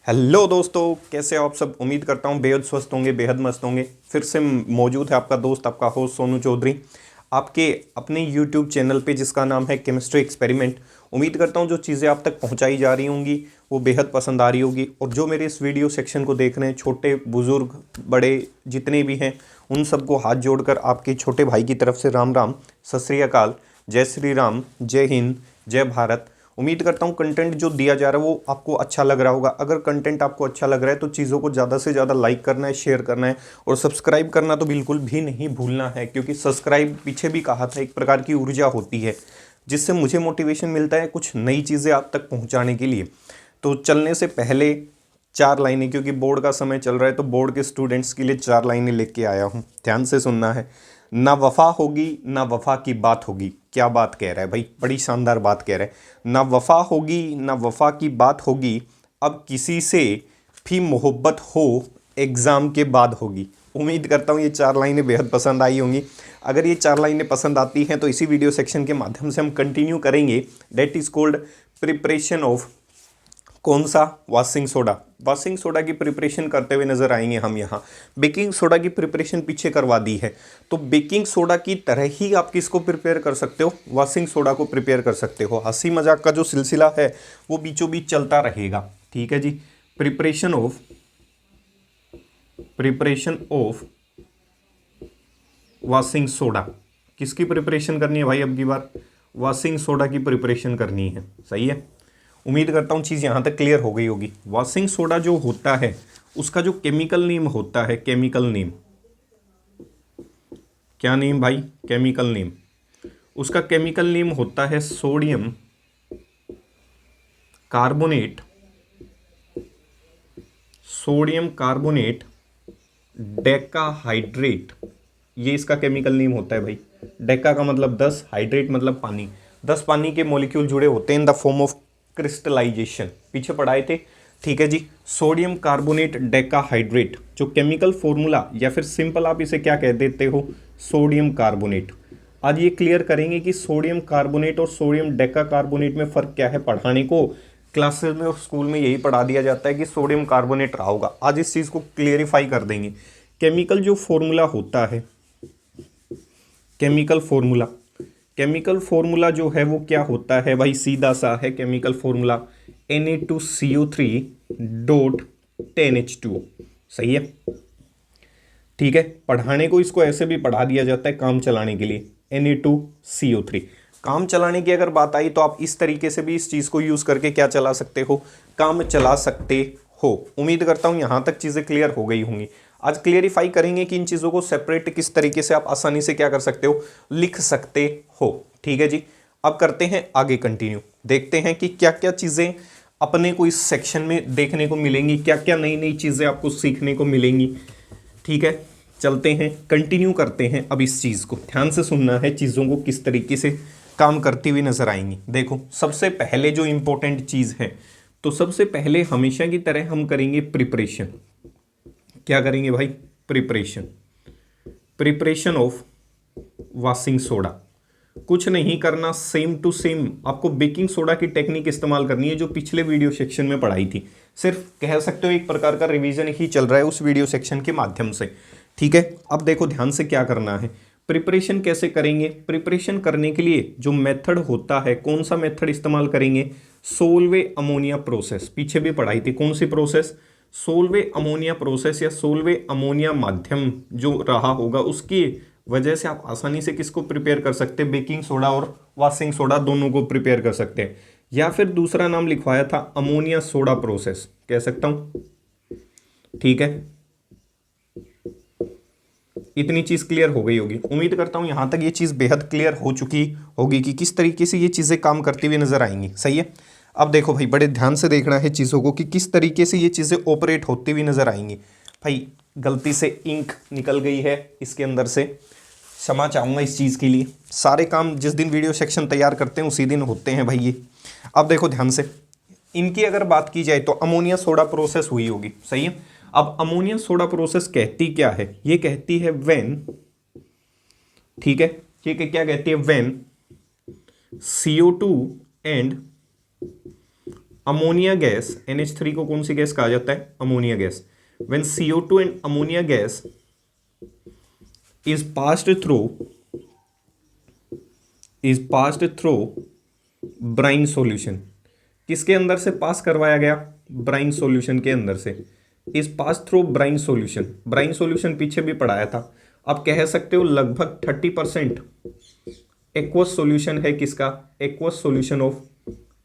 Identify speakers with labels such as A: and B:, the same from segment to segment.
A: Hello दोस्तों, कैसे हो आप सब। उम्मीद करता हूँ बेहद स्वस्थ होंगे, बेहद मस्त होंगे। फिर से मौजूद है आपका दोस्त, आपका होस्ट सोनू चौधरी, आपके अपने यूट्यूब चैनल पे जिसका नाम है केमिस्ट्री एक्सपेरिमेंट। उम्मीद करता हूँ जो चीज़ें आप तक पहुँचाई जा रही होंगी वो बेहद पसंद आ रही होगी। और जो मेरे इस वीडियो सेक्शन को देख रहे हैं, छोटे बुज़ुर्ग बड़े जितने भी हैं, उन सबको हाथ जोड़कर आपके छोटे भाई की तरफ से राम राम, सत श्री अकाल, जय श्री राम, जय हिंद, जय भारत। उम्मीद करता हूँ कंटेंट जो दिया जा रहा है वो आपको अच्छा लग रहा होगा। अगर कंटेंट आपको अच्छा लग रहा है तो चीज़ों को ज़्यादा से ज़्यादा लाइक करना है, शेयर करना है और सब्सक्राइब करना तो बिल्कुल भी नहीं भूलना है, क्योंकि सब्सक्राइब पीछे भी कहा था एक प्रकार की ऊर्जा होती है जिससे मुझे मोटिवेशन मिलता है कुछ नई चीज़ें आप तक पहुँचाने के लिए। तो चलने से पहले चार लाइनें, क्योंकि बोर्ड का समय चल रहा है तो बोर्ड के स्टूडेंट्स के लिए चार लाइनें लेके आया हूँ, ध्यान से सुनना है। ना वफा होगी ना वफा की बात होगी। क्या बात कह रहा है भाई, बड़ी शानदार बात कह रहा है। ना वफा होगी ना वफा की बात होगी, अब किसी से भी मोहब्बत हो एग्ज़ाम के बाद होगी। उम्मीद करता हूँ ये चार लाइनें बेहद पसंद आई होंगी। अगर ये चार लाइनें पसंद आती हैं तो इसी वीडियो सेक्शन के माध्यम से हम कंटिन्यू करेंगे। That is called preparation of कौन सा, वॉशिंग सोडा। वॉशिंग सोडा की प्रिपरेशन करते हुए नजर आएंगे हम यहाँ। बेकिंग सोडा की प्रिपरेशन पीछे करवा दी है, तो बेकिंग सोडा की तरह ही आप किसको प्रिपेयर कर सकते हो, वॉशिंग सोडा को प्रिपेयर कर सकते हो। हंसी मजाक का जो सिलसिला है वो बीचों बीच चलता रहेगा, ठीक है जी। प्रिपरेशन ऑफ वॉशिंग सोडा, किसकी प्रिपरेशन करनी है भाई, अब की बार वॉशिंग सोडा की प्रिपरेशन करनी है, सही है। उम्मीद करता हूँ चीज़ यहाँ तक क्लियर हो गई होगी। वॉशिंग सोडा जो होता है उसका जो केमिकल नेम होता है, केमिकल नेम, क्या नेम भाई, केमिकल नेम, उसका केमिकल नेम होता है sodium carbonate, sodium carbonate decahydrate. ये इसका केमिकल नेम होता है भाई। डेका का मतलब 10, हाइड्रेट मतलब पानी। 10 पानी के मॉलिक्यूल जुड़े होते हैं in the form of crystallization, पीछे पढ़ाए थे, ठीक है जी। सोडियम कार्बोनेट डेकाहाइड्रेट जो केमिकल फॉर्मूला, या फिर सिंपल आप इसे क्या कह देते हो, सोडियम कार्बोनेट। आज ये क्लियर करेंगे कि सोडियम कार्बोनेट और सोडियम डेका कार्बोनेट में फ़र्क क्या है। पढ़ाने को क्लासेस में और स्कूल में यही पढ़ा दिया जाता है कि सोडियम कार्बोनेट रहा होगा, आज इस चीज़ को क्लियरिफाई कर देंगे। केमिकल जो फॉर्मूला होता है, केमिकल फॉर्मूला, केमिकल फॉर्मूला जो है वो क्या होता है भाई, सीधा सा है chemical formula Na2CO3 dot 10H2, सही है, ठीक है। पढ़ाने को इसको ऐसे भी पढ़ा दिया जाता है काम चलाने के लिए, Na2CO3। काम चलाने की अगर बात आई तो आप इस तरीके से भी इस चीज़ को यूज़ करके क्या चला सकते हो, काम चला सकते हो। उम्मीद करता हूँ यहाँ तक चीज़ें क्लियर हो गई होंगी। आज क्लियरिफाई करेंगे कि इन चीज़ों को सेपरेट किस तरीके से आप आसानी से क्या कर सकते हो, लिख सकते हो, ठीक है जी। अब करते हैं आगे कंटिन्यू, देखते हैं कि क्या क्या चीज़ें अपने को इस सेक्शन में देखने को मिलेंगी, क्या क्या नई नई चीज़ें आपको सीखने को मिलेंगी, ठीक है। चलते हैं, कंटिन्यू करते हैं। अब इस चीज़ को ध्यान से सुनना है, चीज़ों को किस तरीके से काम करती हुई नजर आएंगी। देखो सबसे पहले जो इंपॉर्टेंट चीज़ है, तो सबसे पहले हमेशा की तरह हम करेंगे प्रिपरेशन। क्या करेंगे भाई, preparation, preparation of washing soda. कुछ नहीं करना, सेम टू सेम आपको बेकिंग सोडा की टेक्निक इस्तेमाल करनी है जो पिछले वीडियो सेक्शन में पढ़ाई थी। सिर्फ कह सकते हो एक प्रकार का रिवीजन ही चल रहा है उस वीडियो सेक्शन के माध्यम से, ठीक है। अब देखो ध्यान से क्या करना है, प्रिपरेशन कैसे करेंगे। प्रिपरेशन करने के लिए जो मेथड होता है, कौन सा मेथड इस्तेमाल करेंगे, सोलवे अमोनिया प्रोसेस। पीछे भी पढ़ाई थी, कौन सी प्रोसेस, सोलवे अमोनिया प्रोसेस या सोलवे अमोनिया माध्यम जो रहा होगा उसकी वजह से आप आसानी से किसको प्रिपेयर कर सकते हैं, बेकिंग सोडा और वॉशिंग सोडा दोनों को प्रिपेयर कर सकते हैं। या फिर दूसरा नाम लिखवाया था अमोनिया सोडा प्रोसेस, कह सकता हूं, ठीक है। इतनी चीज क्लियर हो गई होगी। उम्मीद करता हूं यहां तक ये चीज बेहद क्लियर हो चुकी होगी कि किस तरीके से ये चीजें काम करती हुई नजर आएंगी, सही है। अब देखो भाई, बड़े ध्यान से देखना है चीज़ों को कि किस तरीके से ये चीज़ें ऑपरेट होती हुई नजर आएंगी। भाई गलती से इंक निकल गई है इसके अंदर से, क्षमा चाहूँगा इस चीज़ के लिए। सारे काम जिस दिन वीडियो सेक्शन तैयार करते हैं उसी दिन होते हैं भाई ये। अब देखो ध्यान से, इनकी अगर बात की जाए तो अमोनिया सोडा प्रोसेस हुई होगी, सही है। अब अमोनिया सोडा प्रोसेस कहती क्या है, ये कहती है व्हेन, ठीक है, ये क्या कहती है, when CO2 and ammonia gas, NH3 को कौन सी गैस कहा जाता है? Ammonia gas. When CO2 and ammonia gas is passed through brine solution, किसके अंदर से पास करवाया गया? ब्राइन सॉल्यूशन के अंदर से। Is pass through brine solution, brine solution पीछे भी पढ़ाया था। आप कह सकते हो लगभग 30% एक्वस सॉल्यूशन है किसका? Aqueous solution of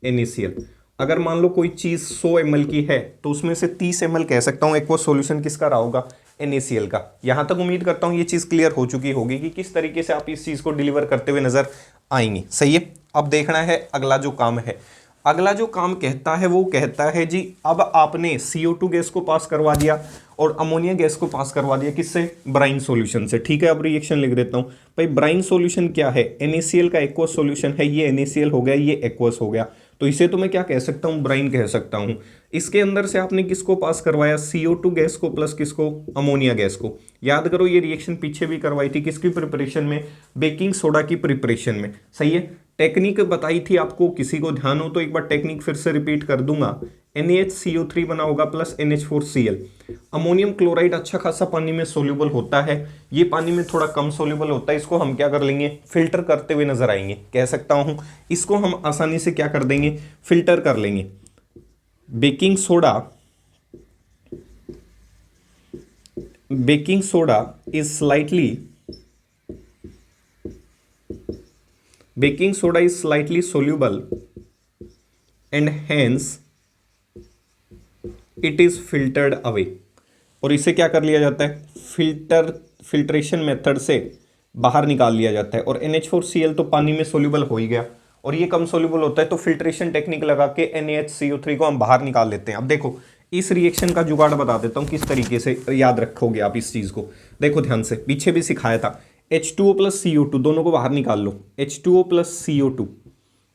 A: NaCl। अगर मान लो कोई चीज 100 ml की है तो उसमें से 30 ml कह सकता हूं एक्वस सॉल्यूशन किसका रहा होगा? NaCl का। यहां तक उम्मीद करता हूं ये चीज क्लियर हो चुकी होगी कि किस तरीके से आप इस चीज को डिलीवर करते हुए नजर आएंगे। सही है। अब देखना है अगला जो काम है। अगला जो काम कहता है वो कहता है जी अब आपने CO2 गैस को पास करवा दिया और अमोनिया गैस को पास करवा दिया किससे? ब्राइन सॉल्यूशन से। ठीक है, अब रिएक्शन लिख देता हूं। भाई ब्राइन सॉल्यूशन क्या है? NaCl का एक्वस सॉल्यूशन है, ये NaCl हो गया, ये एक्वस हो गया, तो इसे तो मैं क्या कह सकता हूं? ब्राइन कह सकता हूं। इसके अंदर से आपने किसको पास करवाया? CO2 गैस को प्लस किसको? अमोनिया गैस को। याद करो ये रिएक्शन पीछे भी करवाई थी, किसकी प्रिपरेशन में? बेकिंग सोडा की प्रिपरेशन में। सही है। टेक्निक बताई थी आपको, किसी को ध्यान हो तो एक बार टेक्निक फिर से रिपीट कर दूंगा। NaHCO3 बना होगा प्लस NH4Cl। अमोनियम क्लोराइड अच्छा खासा पानी में सोल्यूबल होता है, ये पानी में थोड़ा कम सोल्यूबल होता है। इसको हम क्या कर लेंगे? फिल्टर करते हुए नजर आएंगे, कह सकता हूं। इसको हम आसानी से क्या कर देंगे? फिल्टर कर लेंगे। Baking soda is slightly soluble and hence it is filtered away। और इसे क्या कर लिया जाता है? फिल्ट्रेशन मेथड से बाहर निकाल लिया जाता है। और NH4Cl तो पानी में सोल्यूबल हो ही गया और ये कम सोल्यूबल होता है, तो फिल्ट्रेशन टेक्निक लगा के NaHCO3 को हम बाहर निकाल लेते हैं। अब देखो इस रिएक्शन का जुगाड़ बता देता हूं किस तरीके से याद रखोगे आप इस चीज को। देखो ध्यान से, पीछे भी सिखाया था। H2O प्लस CO2 दोनों को बाहर निकाल लो। H2O प्लस CO2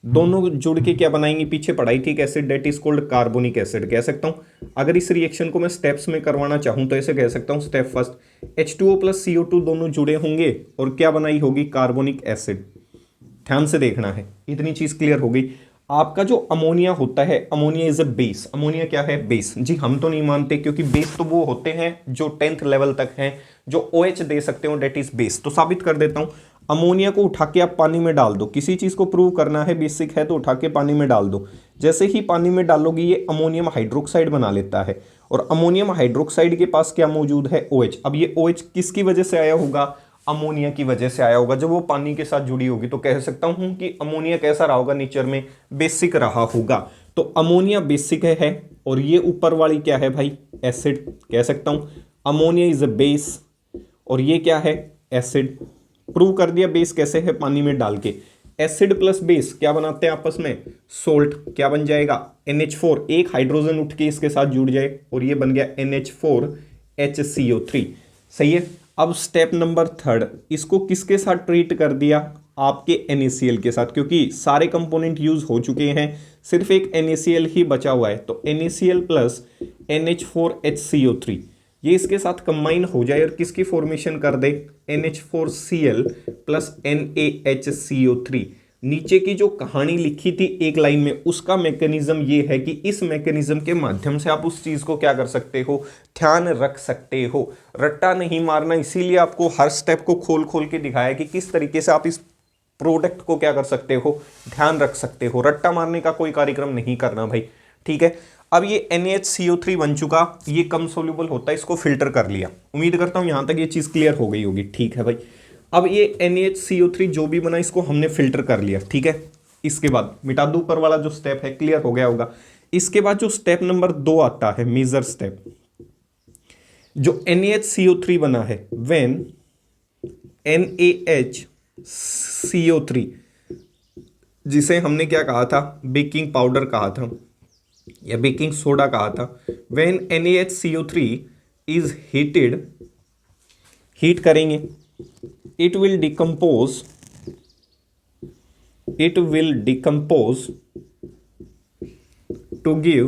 A: दोनों जुड़ के क्या बनाएंगे? पीछे पढ़ाई थी एक acid, that is called carbonic acid. कह सकता हूं अगर इस रिएक्शन को मैं स्टेप्स में करवाना चाहूं तो ऐसे कह सकता हूं। Step first, H2O plus CO2 दोनों जुड़े होंगे और क्या बनाई होगी? Carbonic acid. ध्यान से देखना है, इतनी चीज क्लियर हो गई। आपका जो अमोनिया होता है, ammonia is a base. Ammonia क्या है? बेस। जी हम तो नहीं मानते, क्योंकि बेस तो वो होते हैं जो 10th लेवल तक हैं, जो OH दे सकते हो, डेट इज बेस। तो साबित कर देता हूं। अमोनिया को उठा के आप पानी में डाल दो, किसी चीज को प्रूव करना है, बेसिक है तो उठा के पानी में डाल दो। जैसे ही पानी में डालोगे ये अमोनियम हाइड्रोक्साइड बना लेता है और अमोनियम हाइड्रोक्साइड के पास क्या मौजूद है? OH। अब ये OH किसकी वजह से आया होगा? अमोनिया की वजह से आया होगा। जब वो पानी के साथ जुड़ी होगी तो कह सकता हूं कि अमोनिया कैसा रहा होगा? नेचर में बेसिक रहा होगा। तो अमोनिया बेसिक है और ये ऊपर वाली क्या है भाई? एसिड। कह सकता हूं अमोनिया इज अ बेस और ये क्या है? एसिड। प्रूव कर दिया बेस कैसे है? पानी में डाल के। एसिड प्लस बेस क्या बनाते हैं आपस में? सोल्ट। क्या बन जाएगा? NH4। एक हाइड्रोजन उठ के इसके साथ जुड़ जाए और ये बन गया NH4HCO3। सही है। अब स्टेप नंबर 3, इसको किसके साथ ट्रीट कर दिया? आपके NaCl के साथ, क्योंकि सारे कंपोनेंट यूज हो चुके हैं, सिर्फ एक NaCl ही बचा हुआ है। तो NaCl प्लस NH4HCO3 ये इसके साथ कंबाइन हो जाए और किसकी फॉर्मेशन कर दे? NH4Cl plus NaHCO3। नीचे की जो कहानी लिखी थी एक लाइन में, उसका मैकेनिज्म ये है कि इस मैकेनिज्म के माध्यम से आप उस चीज को क्या कर सकते हो? ध्यान रख सकते हो। रट्टा नहीं मारना, इसीलिए आपको हर स्टेप को खोल खोल के दिखाया कि किस तरीके से आप इस प्रोडक्ट को क्या कर सकते हो? ध्यान रख सकते हो। रट्टा मारने का कोई कार्यक्रम नहीं करना भाई। ठीक है। अब ये NaHCO3 बन चुका, ये कम सोल्यूबल होता है, इसको फिल्टर कर लिया। उम्मीद करता हूं यहां तक ये चीज क्लियर हो गई होगी। ठीक है भाई। अब ये NaHCO3 जो भी बना इसको हमने फिल्टर कर लिया। ठीक है। इसके बाद मिटा दो ऊपर वाला जो स्टेप है, क्लियर हो गया होगा। इसके बाद जो स्टेप नंबर 2 आता है, मेजर स्टेप, जो NaHCO3 बना है, व्हेन NaHCO3 जिसे हमने क्या कहा था? बेकिंग पाउडर कहा था या बेकिंग सोडा कहा था। When NaHCO3 is heated, heat करेंगे, it will decompose to give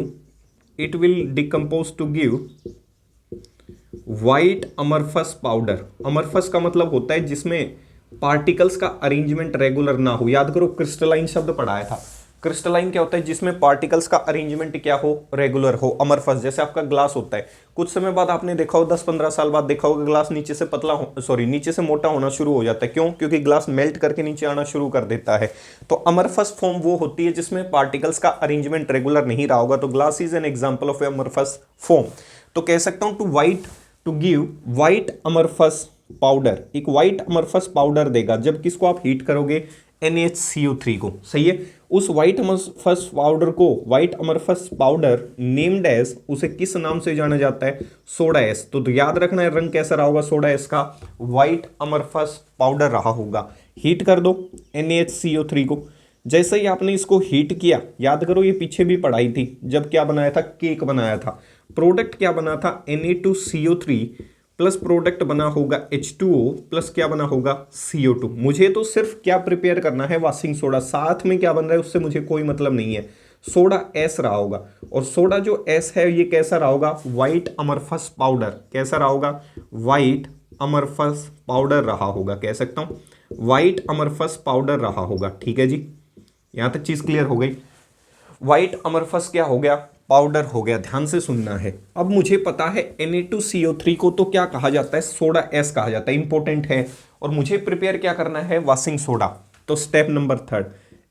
A: white amorphous powder। amorphous का मतलब होता है जिसमें पार्टिकल्स का अरेंजमेंट रेगुलर ना हो। याद करो क्रिस्टलाइन शब्द पढ़ाया था। क्रिस्टलाइन क्या होता है, जिसमें पार्टिकल्स का अरेंजमेंट क्या हो, रेगुलर हो, अमरफस, जैसे आपका ग्लास होता है। कुछ समय बाद आपने देखा हो, 10-15 साल बाद देखा होगा, ग्लास नीचे से पतला हो, सॉरी नीचे से मोटा होना शुरू हो जाता है। क्यों? क्योंकि ग्लास मेल्ट करके नीचे आना शुरू कर देता है। तो अमरफस फॉर्म वो होती है जिसमें पार्टिकल्स का अरेंजमेंट रेगुलर नहीं रहा होगा। तो glass is an example of a amorphous form. तो कह सकता हूं to give white amorphous powder, एक व्हाइट अमरफस पाउडर देगा जब किसको आप हीट करोगे, NaCO3 को। सही है। उस व्हाइट अमरफस पाउडर को, white amorphous powder named as, उसे किस नाम से जाना जाता है, सोडा एस। तो याद रखना है रंग कैसा रहा होगा सोडा एस का, व्हाइट अमरफस पाउडर रहा होगा। हीट कर दो NaCO3 को। जैसे ही आपने इसको हीट किया, याद करो ये पीछे भी पढ़ाई थी, जब क्या बनाया था, केक बनाया था। प्रोडक्ट क्या बना था, Na2CO3 प्लस प्रोडक्ट बना होगा H2O प्लस क्या बना होगा, CO2। मुझे तो सिर्फ क्या प्रिपेयर करना है, वॉशिंग सोडा। साथ में क्या बन रहा है उससे मुझे कोई मतलब नहीं है। सोडा एस रहा होगा, और सोडा जो एस है ये कैसा रहा होगा, व्हाइट अमरफस पाउडर। कैसा रहा होगा, व्हाइट अमरफस पाउडर रहा होगा। कह सकता हूं व्हाइट अमरफस पाउडर रहा होगा। ठीक है जी, यहां तक चीज क्लियर हो गई। व्हाइट अमरफस क्या हो गया, पाउडर हो गया। ध्यान से सुनना है। अब मुझे पता है Na2CO3 को तो क्या कहा जाता है, सोडा एस कहा जाता है, इंपॉर्टेंट है। और मुझे प्रिपेयर क्या करना है, वॉशिंग सोडा। तो स्टेप नंबर 3,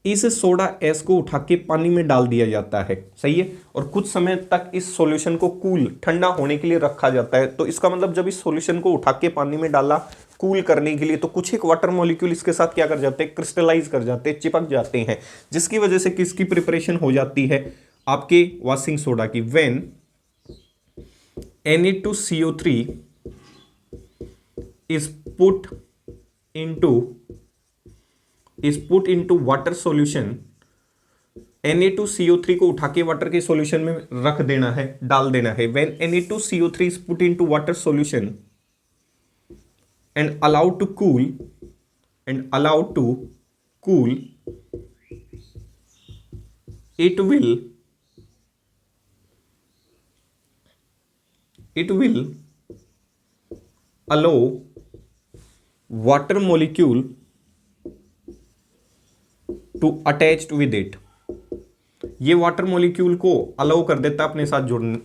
A: इस सोडा एस को उठा के पानी में डाल दिया जाता है। सही है। और कुछ समय तक इस सॉल्यूशन को कूल, ठंडा होने के लिए रखा जाता है। तो इसका मतलब जब इस सॉल्यूशन को उठा के पानी में डाला कूल करने के लिए, तो कुछ एक वाटर मॉलिक्यूल इसके साथ क्या कर जाते हैं, क्रिस्टलाइज कर जाते हैं, चिपक जाते हैं, जिसकी वजह से किसकी प्रिपरेशन हो जाती है, आपके वॉशिंग सोडा की। When Na2CO3 is put into water solution, Na2CO3 को उठा के वाटर के सॉल्यूशन में रख देना है, डाल देना है। When Na2CO3 is put into water solution and allowed to cool, it will allow water molecule to attach with it। ये वाटर मॉलिक्यूल को अलाउ कर देता है अपने साथ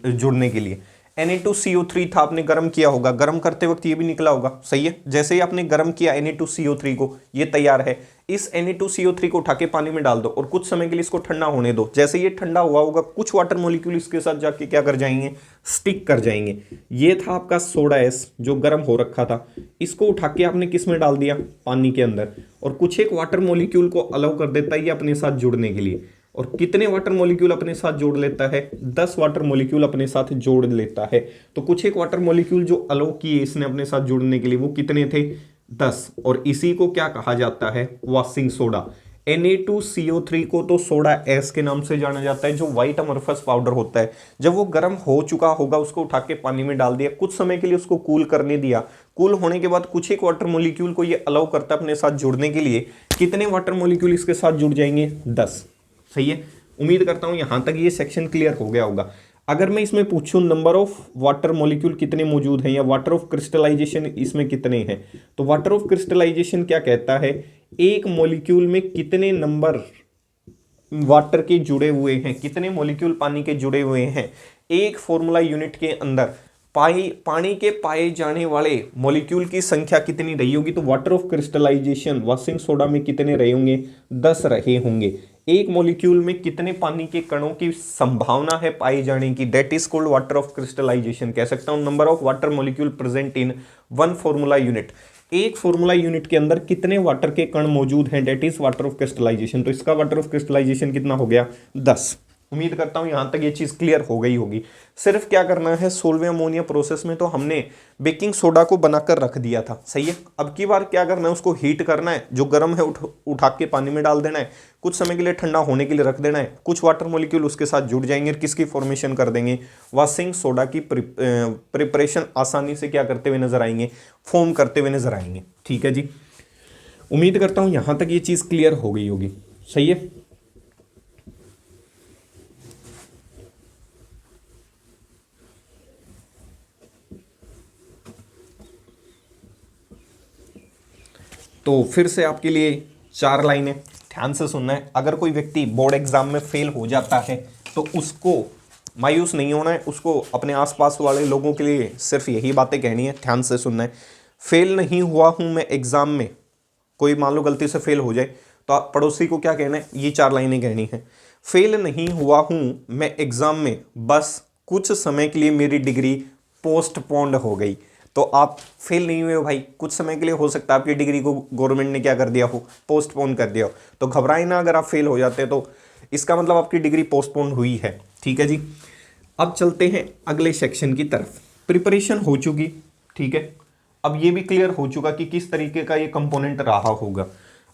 A: जुड़ने के लिए। Na2CO3 था, आपने गर्म किया होगा, गर्म करते वक्त ये भी निकला होगा। सही है। जैसे ही आपने गर्म किया Na2CO3 को, ये तैयार है। इस Na2CO3 को उठा के पानी में डाल दो और कुछ समय के लिए इसको ठंडा होने दो। जैसे ये ठंडा हुआ होगा, कुछ वाटर मॉलिक्यूल इसके साथ जाके क्या कर जाएंगे, स्टिक कर जाएंगे। ये था आपका सोडा एस जो गर्म हो रखा था। इसको उठा के आपने किस में डाल दिया, पानी के अंदर, और कुछ एक वाटर मॉलिक्यूल को अलाउ कर देता है ये अपने साथ जुड़ने के लिए। और कितने वाटर मॉलिक्यूल अपने साथ जोड़ लेता है, 10 वाटर मॉलिक्यूल अपने साथ जोड़ लेता है। तो कुछ एक वाटर मॉलिक्यूल जो अलाउ किए इसने अपने साथ जोड़ने के लिए, वो कितने थे, 10। और इसी को क्या कहा जाता है, वॉशिंग सोडा। Na2CO3 को तो सोडा एस के नाम से जाना जाता है, जो व्हाइट अमरफस पाउडर होता है। जब वो गर्म हो चुका होगा, उसको उठा के पानी में डाल दिया, कुछ समय के लिए उसको कूल करने दिया। कूल होने के बाद कुछ एक वाटर मॉलिक्यूल को ये अलाउ करता है अपने साथ जुड़ने के लिए। कितने वाटर मॉलिक्यूल इसके साथ जुड़ जाएंगे, 10। सही है। उम्मीद करता हूं यहां तक ये सेक्शन क्लियर हो गया होगा। अगर मैं इसमें पूछूं नंबर ऑफ वाटर मॉलिक्यूल कितने मौजूद हैं, या वाटर ऑफ क्रिस्टलाइजेशन इसमें कितने हैं, तो वाटर ऑफ क्रिस्टलाइजेशन क्या कहता है, एक मॉलिक्यूल में कितने नंबर वाटर के जुड़े हुए हैं, कितने मॉलिक्यूल पानी के जुड़े हुए हैं। एक फॉर्मूला यूनिट के अंदर पानी के पाए जाने वाले मॉलिक्यूल की संख्या कितनी रही होगी, तो water of crystallization washing soda में कितने रहे होंगे, 10 रहे होंगे। एक मॉलिक्यूल में कितने पानी के कणों की संभावना है पाए जाने की, that is called water of crystallization. कह सकता हूं number of water molecule present in one formula unit. एक फॉर्मूला यूनिट के अंदर कितने वाटर के कण मौजूद हैं, that is water of crystallization. तो इसका वाटर ऑफ क्रिस्टलाइजेशन कितना हो गया, 10। उम्मीद करता हूं यहां तक ये चीज क्लियर हो गई होगी। सिर्फ क्या करना है, सोल्वे अमोनिया प्रोसेस में तो हमने बेकिंग सोडा को बनाकर रख दिया था। सही है। अब की बार क्या करना है, उसको हीट करना है, जो गर्म है उठा के पानी में डाल देना है, कुछ समय के लिए ठंडा होने के लिए रख देना है। कुछ वाटर मॉलिक्यूल उसके साथ जुड़ जाएंगे और किसकी फॉर्मेशन कर देंगे, वॉशिंग सोडा की प्रिपरेशन आसानी से क्या करते हुए नजर आएंगे, फॉर्म करते हुए नजर आएंगे। ठीक है जी। उम्मीद करता हूं यहां तक ये चीज क्लियर हो गई होगी। सही है। तो फिर से आपके लिए 4 लाइनें। ध्यान से सुनना है। अगर कोई व्यक्ति बोर्ड एग्जाम में फेल हो जाता है तो उसको मायूस नहीं होना है, उसको अपने आसपास वाले लोगों के लिए सिर्फ यही बातें कहनी है। ध्यान से सुनना है, फेल नहीं हुआ हूं मैं एग्जाम में, कोई मान लो गलती से फेल हो जाए तो आप पड़ोसी को क्या कहना है, ये 4 लाइनें कहनी है। फेल नहीं हुआ हूं मैं एग्जाम में, बस कुछ समय के लिए मेरी डिग्री पोस्टपोन्ड हो गई। तो आप फेल नहीं हुए हो भाई, कुछ समय के लिए हो सकता है आपकी डिग्री को गवर्नमेंट ने क्या कर दिया हो, पोस्टपोन कर दिया हो। तो घबराए ना अगर आप फेल हो जाते तो इसका मतलब आपकी डिग्री पोस्टपोन हुई है। ठीक है जी, अब चलते हैं अगले सेक्शन की तरफ। प्रिपरेशन हो चुकी, ठीक है, अब ये भी क्लियर हो चुका कि किस तरीके का ये कंपोनेंट रहा होगा।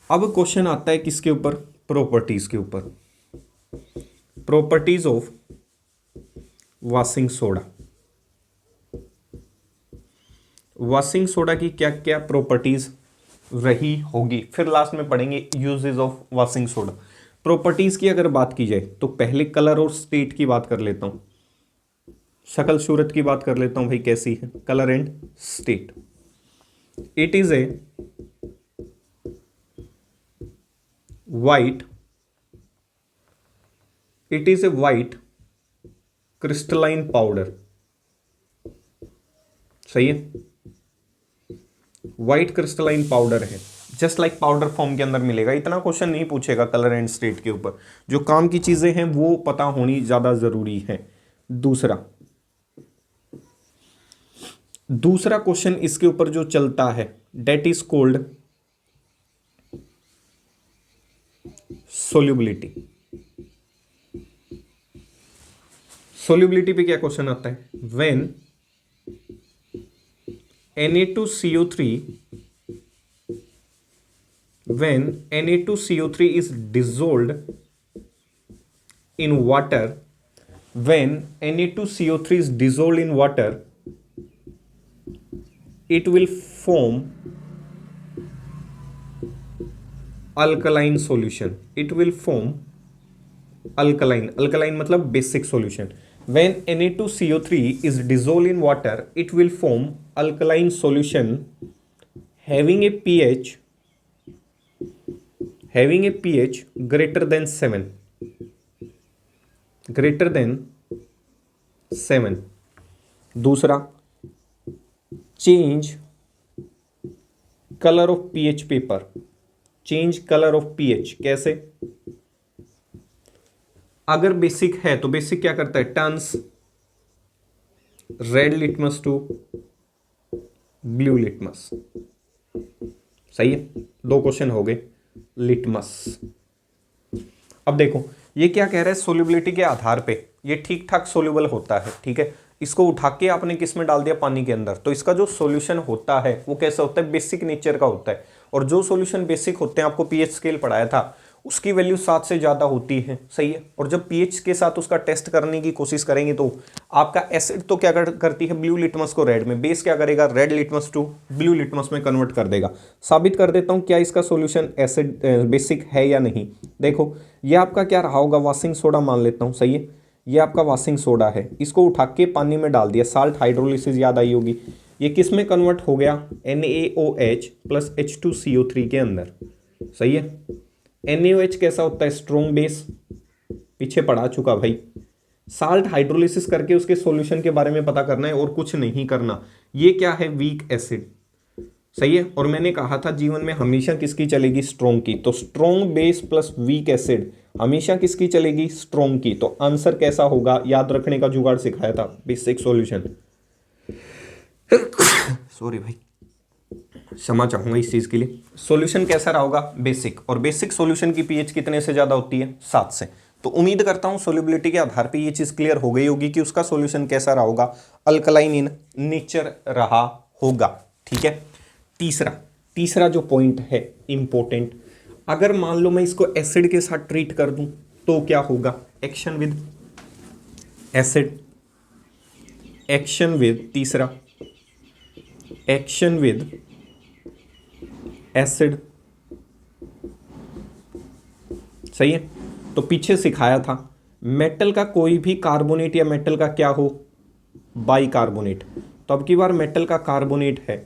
A: अब क्वेश्चन आता है किसके ऊपर, प्रॉपर्टीज के ऊपर। Properties of washing soda. Washing soda की क्या क्या प्रॉपर्टीज रही होगी, फिर लास्ट में पढ़ेंगे uses of washing soda. Properties की अगर बात की जाए तो पहले कलर और स्टेट की बात कर लेता हूं, शक्ल सूरत की बात कर लेता हूं भाई, कैसी है, colour and state. It is a white, it is a white crystalline powder. सही है, वाइट क्रिस्टलाइन पाउडर है, जस्ट लाइक पाउडर फॉर्म के अंदर मिलेगा। इतना क्वेश्चन नहीं पूछेगा कलर एंड स्टेट के ऊपर, जो काम की चीजें हैं वो पता होनी ज्यादा जरूरी है। दूसरा क्वेश्चन इसके ऊपर जो चलता है, that is called solubility. Solubility पे क्या क्वेश्चन आता है, when Na2CO3 when Na2CO3 is dissolved in water, when Na2CO3 is dissolved in water, it will form alkaline solution. It will form alkaline. Alkaline मतलब basic solution. When Na2CO3 is dissolved in water, it will form alkaline solution having a pH greater than 7, greater than 7. दूसरा, change color of pH paper. Change color of pH कैसे, अगर basic है तो basic क्या करता है, turns red litmus to blue litmus. सही है, 2 क्वेश्चन हो गए लिटमस। अब देखो ये क्या कह रहा है, सोल्यूबिलिटी के आधार पे ये ठीक ठाक सोल्यूबल होता है। ठीक है, इसको उठा के आपने किस में डाल दिया, पानी के अंदर, तो इसका जो सॉल्यूशन होता है वो कैसा होता है, बेसिक नेचर का होता है। और जो सॉल्यूशन बेसिक होते हैं, आपको पीएच स्केल पढ़ाया था, उसकी वैल्यू 7 से ज़्यादा होती है। सही है, और जब पीएच के साथ उसका टेस्ट करने की कोशिश करेंगे तो आपका एसिड तो क्या करती है, ब्लू लिटमस को रेड में, बेस क्या करेगा, red litmus to blue litmus में कन्वर्ट कर देगा। साबित कर देता हूँ क्या इसका सॉल्यूशन एसिड बेसिक है या नहीं। देखो ये आपका क्या रहा होगा, वॉशिंग सोडा मान लेता हूँ। सही है, ये आपका वॉशिंग सोडा है, इसको उठा के पानी में डाल दिया, साल्ट हाइड्रोलिसिस याद आई होगी। ये किस में कन्वर्ट हो गया, NaOH प्लस H2CO3 के अंदर। सही है, NaOH कैसा होता है, स्ट्रॉन्ग बेस, पीछे पढ़ा चुका भाई। साल्ट हाइड्रोलिसिस करके उसके सॉल्यूशन के बारे में पता करना है और कुछ नहीं करना। ये क्या है, वीक एसिड। सही है, और मैंने कहा था जीवन में हमेशा किसकी चलेगी, स्ट्रॉन्ग की। तो strong base plus weak acid हमेशा किसकी चलेगी, स्ट्रॉन्ग की। तो आंसर कैसा होगा, याद रखने का जुगाड़ सिखाया था, बेसिक सॉल्यूशन। सॉरी भाई, क्षमा चाहूंगा इस चीज के लिए। सॉल्यूशन कैसा रहा होगा, बेसिक, और बेसिक सॉल्यूशन की पीएच कितने से ज्यादा होती है, 7 से। तो उम्मीद करता हूं सोल्यूबिलिटी के आधार पे ये चीज क्लियर हो गई होगी कि उसका सॉल्यूशन कैसा रहा होगा, अल्कलाइन इन नेचर रहा होगा। ठीक है, तीसरा जो पॉइंट है इंपॉर्टेंट, अगर मान लो मैं इसको एसिड के साथ ट्रीट कर दूं तो क्या होगा, action with acid, action with, तीसरा एक्शन विद एसिड। सही है, तो पीछे सिखाया था मेटल का कोई भी कार्बोनेट या मेटल का क्या हो, बाइकार्बोनेट। तो अब की बार मेटल का कार्बोनेट है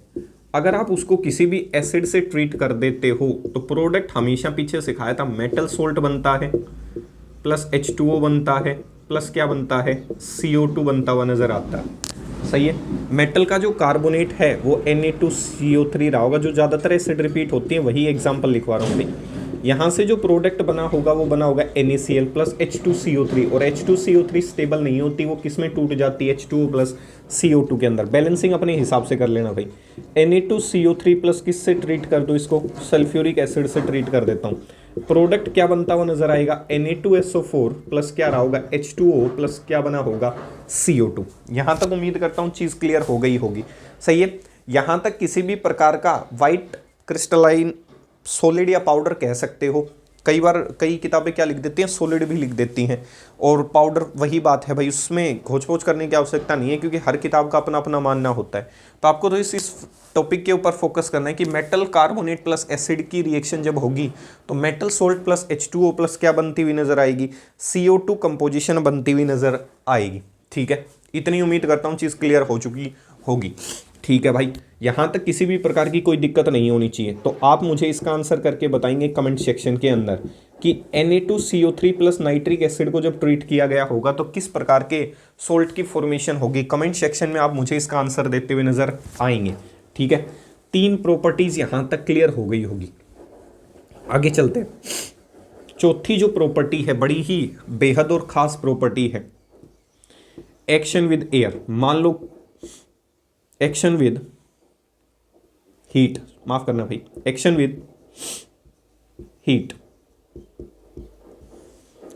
A: अगर आप उसको किसी भी एसिड से ट्रीट कर देते हो तो प्रोडक्ट हमेशा पीछे सिखाया था मेटल सोल्ट बनता है प्लस H2O बनता है प्लस क्या बनता है CO2 बनता हुआ नजर आता है। सही है। मेटल का जो कार्बोनेट है वो Na2CO3 रहा होगा, जो ज़्यादातर एसिड रिपीट होती है वही एग्जाम्पल लिखवा रहा हूँ भाई। यहाँ से जो प्रोडक्ट बना होगा वो बना होगा NaCl प्लस H2CO3, और H2CO3 स्टेबल नहीं होती, वो किस में टूट जाती है H2O प्लस CO2 के अंदर। बैलेंसिंग अपने हिसाब से कर लेना भाई। Na2CO3 प्लस किस से ट्रीट कर दो इसको, सल्फ्यूरिक एसिड से ट्रीट कर देता हूँ। प्रोडक्ट क्या बनता हुआ नजर आएगा Na2SO4 प्लस क्या रहा होगा H2O प्लस क्या बना होगा CO2। यहाँ तक उम्मीद करता हूँ चीज़ क्लियर हो गई होगी। सही है। यहाँ तक किसी भी प्रकार का वाइट क्रिस्टलाइन सॉलिड या पाउडर कह सकते हो। कई बार कई किताबें क्या लिख देती हैं, सॉलिड भी लिख देती हैं, और पाउडर वही बात है भाई, उसमें घोच पोच करने की आवश्यकता नहीं है क्योंकि हर किताब का अपना अपना मानना होता है। तो आपको तो इस टॉपिक के ऊपर फोकस करना है कि मेटल कार्बोनेट प्लस एसिड की रिएक्शन जब होगी तो metal salt plus H2O plus क्या बनती हुई नजर आएगी, CO2 कंपोजिशन बनती हुई नजर आएगी। ठीक है, इतनी उम्मीद करता हूँ चीज़ क्लियर हो चुकी होगी। ठीक है भाई, यहाँ तक किसी भी प्रकार की कोई दिक्कत नहीं होनी चाहिए। तो आप मुझे इसका आंसर करके बताएंगे कमेंट सेक्शन के अंदर कि Na2CO3 प्लस नाइट्रिक एसिड को जब ट्रीट किया गया होगा तो किस प्रकार के सोल्ट की फॉर्मेशन होगी। कमेंट सेक्शन में आप मुझे इसका आंसर देते हुए नजर आएंगे। ठीक है, 3 प्रॉपर्टीज यहाँ तक क्लियर हो गई होगी। आगे चलते हैं। चौथी जो प्रॉपर्टी है बड़ी ही बेहद और खास प्रॉपर्टी है, एक्शन विद एयर। मान लो एक्शन विद हीट, माफ करना भाई, एक्शन विद हीट।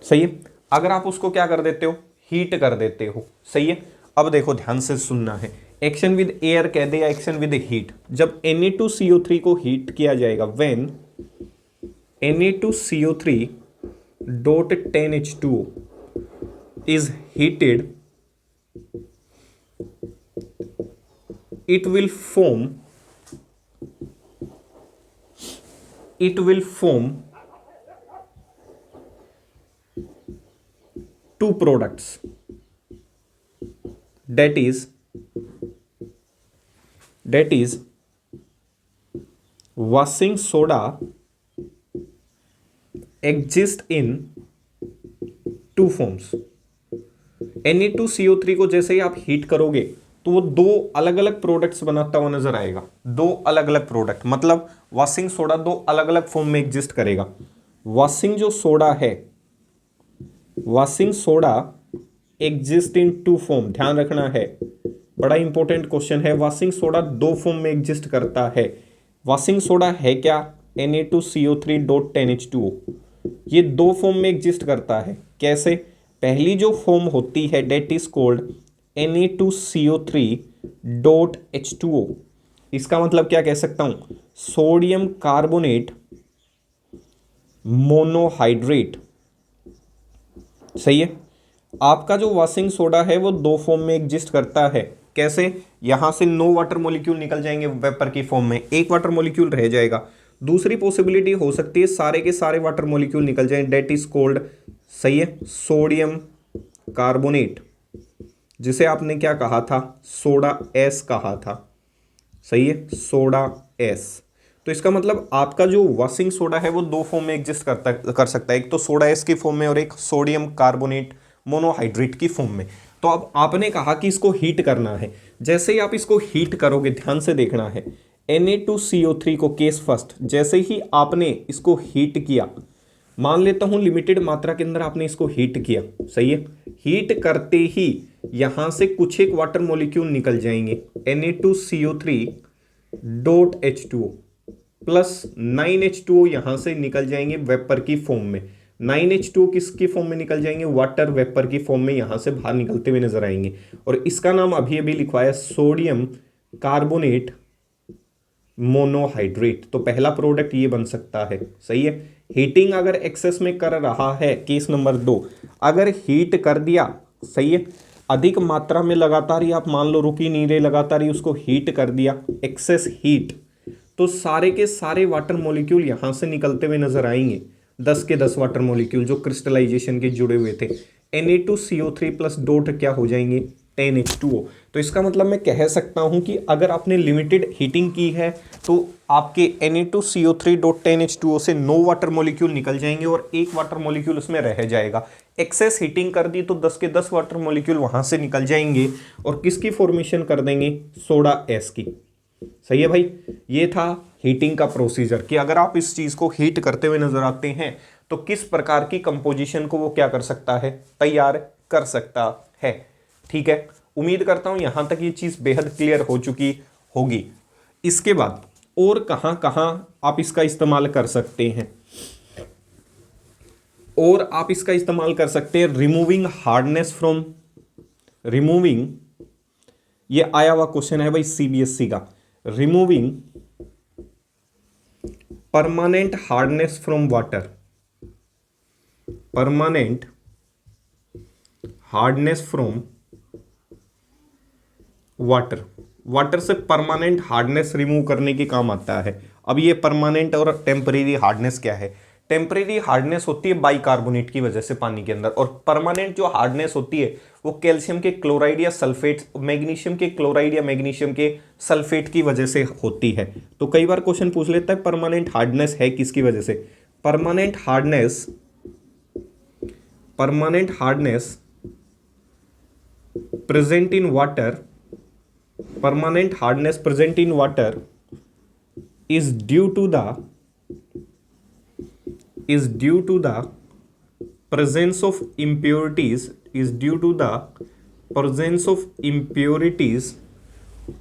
A: सही है। अगर आप उसको क्या कर देते हो, हीट कर देते हो। सही है। अब देखो ध्यान से सुनना है, एक्शन विद एयर कह दे या एक्शन विद हीट। जब Na2CO3 को हीट किया जाएगा, when Na2CO3 dot 10H2O is heated, it will form two products, that is washing soda exist in two forms। Na2CO3 को जैसे ही आप हीट करोगे तो वो 2 अलग अलग प्रोडक्ट्स बनाता हुआ नजर आएगा। 2 अलग अलग प्रोडक्ट, मतलब वॉशिंग सोडा 2 अलग अलग फॉर्म में एग्जिस्ट करेगा। वॉशिंग जो सोडा है, washing soda exist in 2 form. ध्यान रखना है, बड़ा इंपॉर्टेंट क्वेश्चन है। वॉशिंग सोडा 2 फॉर्म में एग्जिस्ट करता है। वॉशिंग सोडा है क्या, Na2CO3 डॉट 10H2O। ये 2 फॉर्म में एग्जिस्ट करता है। कैसे, पहली जो फॉर्म होती है that is cold Na2CO3 dot H2O। इसका मतलब क्या कह सकता हूं, सोडियम कार्बोनेट मोनोहाइड्रेट। सही है। आपका जो वॉशिंग सोडा है वो 2 फॉर्म में एग्जिस्ट करता है। कैसे, यहां से 9 वाटर मॉलिक्यूल निकल जाएंगे वेपर की फॉर्म में, 1 वाटर मॉलिक्यूल रह जाएगा। दूसरी पॉसिबिलिटी हो सकती है सारे के सारे वाटर मॉलिक्यूल निकल जाएं, डेट इज कोल्ड, सही है, सोडियम कार्बोनेट, जिसे आपने क्या कहा था, सोडा एस कहा था। सही है, सोडा एस। तो इसका मतलब आपका जो वॉशिंग सोडा है वो 2 फॉर्म में एग्जिस्ट कर सकता है, एक तो सोडा एस की फॉर्म में और एक सोडियम कार्बोनेट मोनोहाइड्रेट की फॉर्म में। तो अब आपने कहा कि इसको हीट करना है। जैसे ही आप इसको हीट करोगे, ध्यान से देखना है, Na2CO3 को केस फर्स्ट, जैसे ही आपने इसको हीट किया, मान लेता हूं लिमिटेड मात्रा के अंदर आपने इसको हीट किया। सही है। हीट करते ही यहां से कुछ एक वाटर मॉलिक्यूल निकल जाएंगे, Na2CO3 dot H2O plus 9H2O यहां से निकल जाएंगे वेपर की फॉर्म में। 9H2O किसकी फॉर्म में निकल जाएंगे, वाटर वेपर की फॉर्म में यहां से बाहर निकलते हुए नजर आएंगे। और इसका नाम अभी अभी लिखवाया सोडियम कार्बोनेट मोनोहाइड्रेट। तो पहला प्रोडक्ट ये बन सकता है। सही है। हीटिंग अगर एक्सेस में कर रहा है, केस नंबर 2, अगर हीट कर दिया, सही है, अधिक मात्रा में लगातार ही आप मान लो रुक ही नहीं रहे, लगातार ही उसको हीट कर दिया, एक्सेस हीट, तो सारे के सारे वाटर मॉलिक्यूल यहां से निकलते हुए नजर आएंगे। 10 के 10 वाटर मॉलिक्यूल जो क्रिस्टलाइजेशन के जुड़े हुए थे, Na2CO3 प्लस डॉट क्या हो जाएंगे, 10H2O। तो इसका मतलब मैं कह सकता हूं कि अगर आपने लिमिटेड हीटिंग की है तो आपके Na2CO3.10H2O से 9 वाटर मॉलिक्यूल निकल जाएंगे और एक वाटर मॉलिक्यूल उसमें रह जाएगा। एक्सेस हीटिंग कर दी तो 10 के 10 वाटर मॉलिक्यूल वहां से निकल जाएंगे और किसकी फॉर्मेशन कर देंगे, सोडा एस की। सही है भाई, ये था हीटिंग का प्रोसीजर कि अगर आप इस चीज को हीट करते हुए नजर आते हैं तो किस प्रकार की कंपोजिशन को वो क्या कर सकता है, तैयार कर सकता है। ठीक है, उम्मीद करता हूं यहां तक ये चीज बेहद क्लियर हो चुकी होगी। इसके बाद और कहां कहां आप इसका इस्तेमाल कर सकते हैं, और आप इसका इस्तेमाल कर सकते हैं रिमूविंग हार्डनेस फ्रॉम, रिमूविंग, ये आया हुआ क्वेश्चन है भाई सीबीएसई का, removing permanent hardness from water, permanent hardness from water. Water से परमानेंट हार्डनेस रिमूव करने के काम आता है। अब ये परमानेंट और टेम्परेरी हार्डनेस क्या है, टेम्परेरी हार्डनेस होती है बाइकार्बोनेट की वजह से पानी के अंदर, और परमानेंट जो हार्डनेस होती है वो कैल्शियम के क्लोराइड या सल्फेट, मैग्नीशियम के क्लोराइड या मैग्नीशियम के सल्फेट की वजह से होती है। तो कई बार क्वेश्चन पूछ लेता है परमानेंट हार्डनेस है किसकी वजह से, permanent hardness, permanent hardness present in water, permanent hardness present in water is due to the presence of impurities, is due to the presence of impurities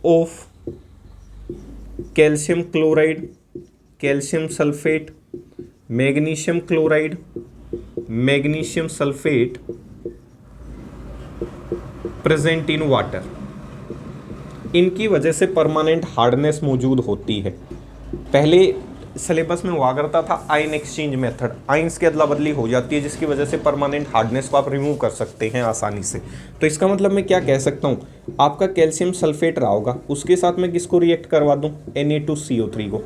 A: of calcium chloride, calcium sulfate, magnesium chloride, magnesium sulfate present in water. इनकी वजह से permanent hardness मौजूद होती है। पहले syllabus में हुआ करता था आयन एक्सचेंज मेथड, आयंस की अदला बदली हो जाती है जिसकी वजह से परमानेंट हार्डनेस को आप रिमूव कर सकते हैं आसानी से। तो इसका मतलब मैं क्या कह सकता हूँ, आपका कैल्शियम सल्फेट रहा होगा, उसके साथ मैं किसको रिएक्ट करवा दूँ, Na2CO3 को,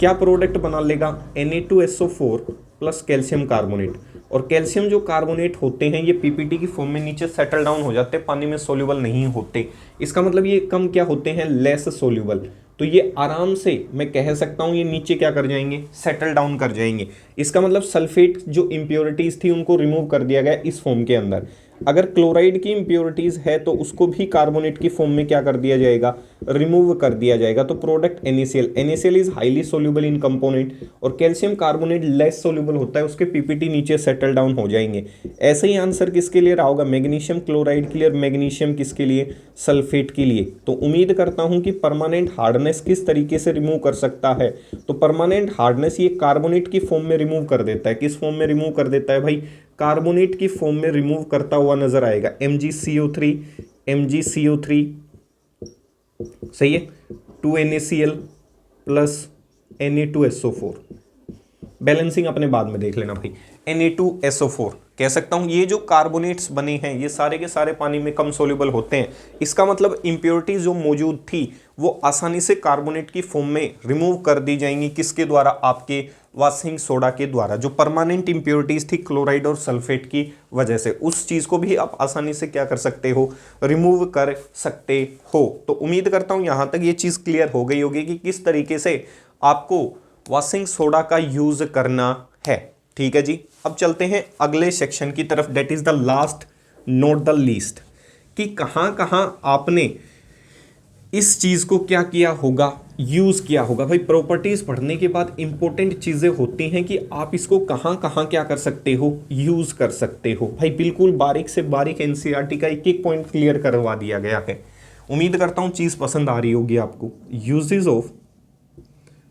A: क्या प्रोडक्ट बना लेगा, Na2SO4 प्लस कैल्शियम कार्बोनेट। और कैल्शियम जो कार्बोनेट होते हैं ये पीपीटी की फॉर्म में नीचे सेटल डाउन हो जाते हैं, पानी में सोल्यूबल नहीं होते। इसका मतलब ये कम क्या होते हैं, लेस सोल्यूबल। तो ये आराम से मैं कह सकता हूँ ये नीचे क्या कर जाएंगे, सेटल डाउन कर जाएंगे। इसका मतलब सल्फेट जो इम्प्योरिटीज थी उनको रिमूव कर दिया गया इस फॉर्म के अंदर। अगर क्लोराइड की इम्प्योरिटीज है तो उसको भी कार्बोनेट की फॉर्म में क्या कर दिया जाएगा, रिमूव कर दिया जाएगा। तो product NaCl, NaCl is highly soluble in component, और कैल्शियम कार्बोनेट लेस सोल्यूबल होता है, उसके पीपीटी नीचे सेटल डाउन हो जाएंगे। ऐसे ही आंसर किसके लिए रहा होगा, मैग्नीशियम क्लोराइड के लिए, और मैग्नीशियम किसके लिए, सल्फेट के लिए। तो उम्मीद करता हूं कि परमानेंट हार्डनेस किस तरीके से रिमूव कर सकता है, तो परमानेंट हार्डनेस ये कार्बोनेट की फॉर्म में रिमूव कर देता है। किस फॉर्म में रिमूव कर देता है भाई, कार्बोनेट की फॉर्म में रिमूव करता हुआ नजर आएगा। MgCO3, MgCO3 सही है, 2NaCl प्लस Na2SO4। बैलेंसिंग अपने बाद में देख लेना भाई। Na2SO4 कह सकता हूं ये जो कार्बोनेट्स बने हैं ये सारे के सारे पानी में कम सोल्यूबल होते हैं। इसका मतलब इंप्योरिटीज जो मौजूद थी वो आसानी से कार्बोनेट की फॉर्म में रिमूव कर दी जाएंगी, किसके द्वारा, आपके वाशिंग सोडा के द्वारा। जो परमानेंट इंप्योरिटीज थी क्लोराइड और सल्फेट की वजह से, उस चीज को भी आप आसानी से क्या कर सकते हो, रिमूव कर सकते हो। तो उम्मीद करता हूं यहां तक ये चीज क्लियर हो गई होगी कि किस तरीके से आपको वॉशिंग सोडा का यूज करना है। ठीक है जी, अब चलते हैं अगले सेक्शन की तरफ, that is the last not the least, कि कहां कहां आपने इस चीज को क्या किया होगा, यूज किया होगा। भाई प्रॉपर्टीज पढ़ने के बाद इंपॉर्टेंट चीजें होती हैं कि आप इसको कहां कहां क्या कर सकते हो, यूज कर सकते हो। भाई बिल्कुल बारीक से बारीक एनसीईआरटी का एक एक पॉइंट क्लियर करवा दिया गया है। उम्मीद करता हूं चीज पसंद आ रही होगी आपको। यूजेस ऑफ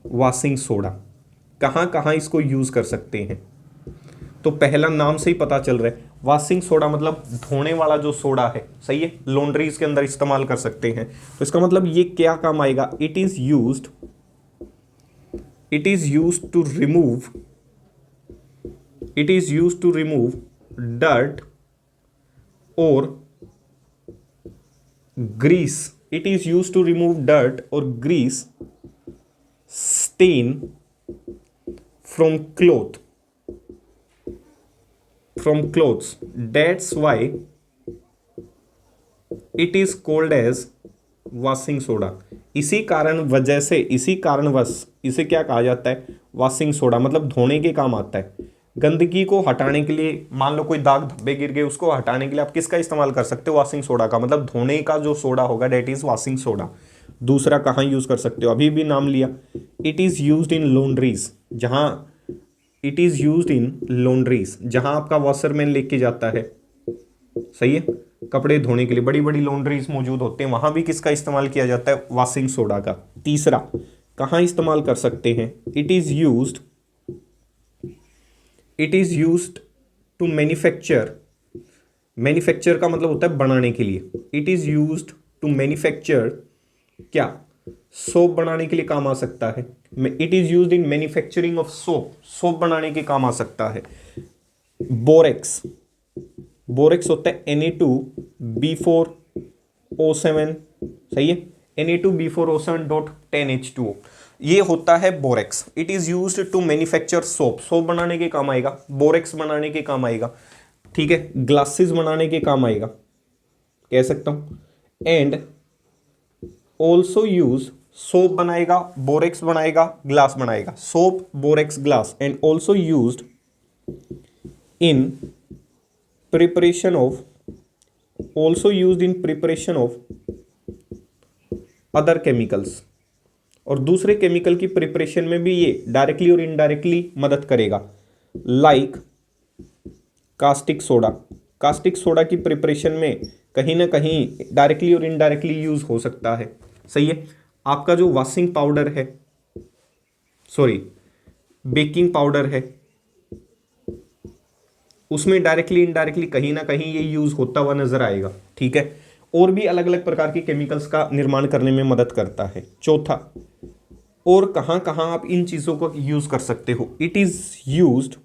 A: वॉशिंग सोडा, कहां कहां इसको यूज कर सकते हैं। तो पहला नाम से ही पता चल रहा है, वॉशिंग सोडा मतलब धोने वाला जो सोडा है, सही है, लॉन्ड्रीज के अंदर इस्तेमाल कर सकते हैं। तो इसका मतलब ये क्या काम आएगा, it is used to remove, it is used to remove dirt और grease, it is used to remove dirt और grease stain from clothes, that's why it is called as washing soda. इसी कारणवश इसे क्या कहा जाता है, वॉशिंग सोडा, मतलब धोने के काम आता है। गंदगी को हटाने के लिए, मान लो कोई दाग धब्बे गिर गए, उसको हटाने के लिए आप किसका इस्तेमाल कर सकते हो, वॉशिंग सोडा का, मतलब धोने का जो सोडा होगा डेट इज वॉशिंग सोडा। दूसरा कहाँ यूज कर सकते हो, अभी भी नाम लिया, it is used in laundries, जहां आपका वॉशरमैन लेके जाता है, सही है, कपड़े धोने के लिए बड़ी बड़ी लॉन्ड्रीज मौजूद होते हैं, वहां भी किसका इस्तेमाल किया जाता है, वॉशिंग सोडा का। तीसरा कहाँ इस्तेमाल कर सकते हैं, it is used to manufacture का मतलब होता है बनाने के लिए, it is used to manufacture, क्या, सोप बनाने के लिए काम आ सकता है। It is used in manufacturing of soap बनाने के काम आ सकता है। बोरेक्स होता है Na2B4O7, सही है, Na2B4O7.10H2O, ये होता है borax. It is used to manufacture soap बनाने के काम आएगा, बोरेक्स बनाने के काम आएगा, ठीक है, ग्लासेस बनाने के काम आएगा, कह सकता हूं। एंड ऑल्सो यूज, सोप बनाएगा, बोरेक्स बनाएगा, ग्लास बनाएगा, soap, borax, glass, and also used in preparation of other chemicals, और दूसरे केमिकल की प्रिपरेशन में भी ये डायरेक्टली और इनडायरेक्टली मदद करेगा, लाइक कास्टिक सोडा की प्रिपरेशन में कहीं ना कहीं डायरेक्टली और इनडायरेक्टली यूज हो सकता है, सही है। आपका जो वॉशिंग पाउडर है, बेकिंग पाउडर है, उसमें डायरेक्टली इनडायरेक्टली कहीं ना कहीं ये यूज होता हुआ नजर आएगा, ठीक है। और भी अलग अलग प्रकार के केमिकल्स का निर्माण करने में मदद करता है। चौथा, और कहां कहां आप इन चीजों को यूज कर सकते हो, it is used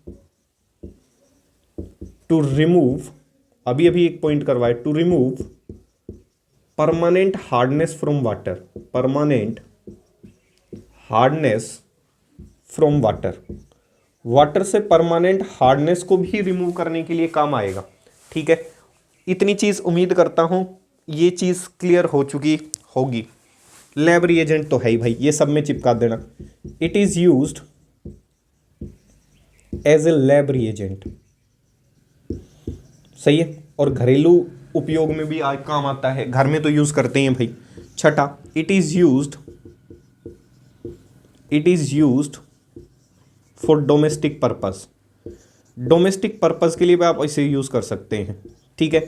A: to remove, अभी एक पॉइंट करवाए, to remove permanent hardness from water से परमानेंट हार्डनेस को भी रिमूव करने के लिए काम आएगा, ठीक है। इतनी चीज उम्मीद करता हूं ये चीज क्लियर हो चुकी होगी। लैब रिएजेंट तो है ही भाई, ये सब में चिपका देना। It is used as a lab reagent, सही है, और घरेलू उपयोग में भी आज काम आता है, घर में तो यूज करते हैं भाई। छठा, it is used for domestic purpose के लिए भी आप इसे यूज कर सकते हैं, ठीक है।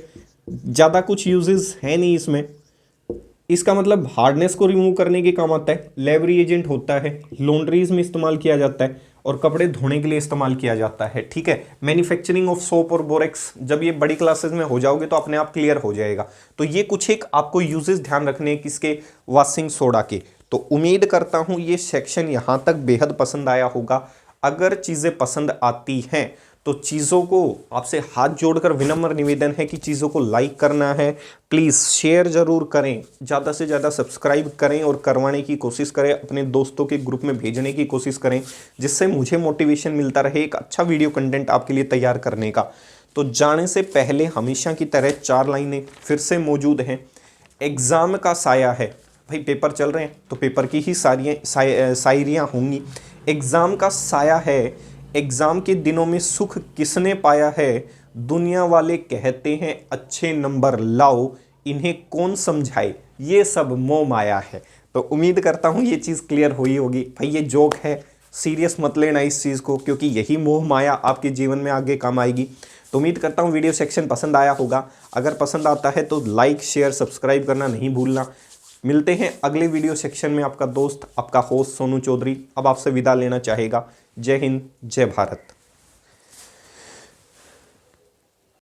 A: ज्यादा कुछ यूजेस है नहीं इसमें, इसका मतलब हार्डनेस को रिमूव करने के काम आता है, लैब रिएजेंट होता है, लॉन्ड्रीज में इस्तेमाल किया जाता है, और कपड़े धोने के लिए इस्तेमाल किया जाता है, ठीक है। मैन्युफैक्चरिंग ऑफ सोप और बोरेक्स जब ये बड़ी क्लासेस में हो जाओगे तो अपने आप क्लियर हो जाएगा। तो ये कुछ एक आपको यूजेस ध्यान रखने किसके, वॉशिंग सोडा के। तो उम्मीद करता हूं ये सेक्शन यहां तक बेहद पसंद आया होगा। अगर चीजें पसंद आती हैं तो चीज़ों को आपसे हाथ जोड़कर विनम्र निवेदन है कि चीज़ों को लाइक करना है, प्लीज़ शेयर ज़रूर करें, ज़्यादा से ज़्यादा सब्सक्राइब करें और करवाने की कोशिश करें, अपने दोस्तों के ग्रुप में भेजने की कोशिश करें, जिससे मुझे मोटिवेशन मिलता रहे एक अच्छा वीडियो कंटेंट आपके लिए तैयार करने का। तो जाने से पहले हमेशा की तरह 4 लाइनें फिर से मौजूद हैं। एग्ज़ाम का साया है भाई, पेपर चल रहे हैं तो पेपर की ही शायरियाँ होंगी। एग्ज़ाम का साया है, एग्ज़ाम के दिनों में सुख किसने पाया है, दुनिया वाले कहते हैं अच्छे नंबर लाओ, इन्हें कौन समझाए, ये सब मोह माया है। तो उम्मीद करता हूँ ये चीज़ क्लियर हुई होगी भाई। ये जोक है, सीरियस मत लेना इस चीज़ को, क्योंकि यही मोह माया आपके जीवन में आगे काम आएगी। तो उम्मीद करता हूँ वीडियो सेक्शन पसंद आया होगा। अगर पसंद आता है तो लाइक शेयर सब्सक्राइब करना नहीं भूलना। मिलते हैं अगले वीडियो सेक्शन में। आपका दोस्त, आपका होस्ट सोनू चौधरी अब आपसे विदा लेना चाहेगा। जय हिंद, जय भारत।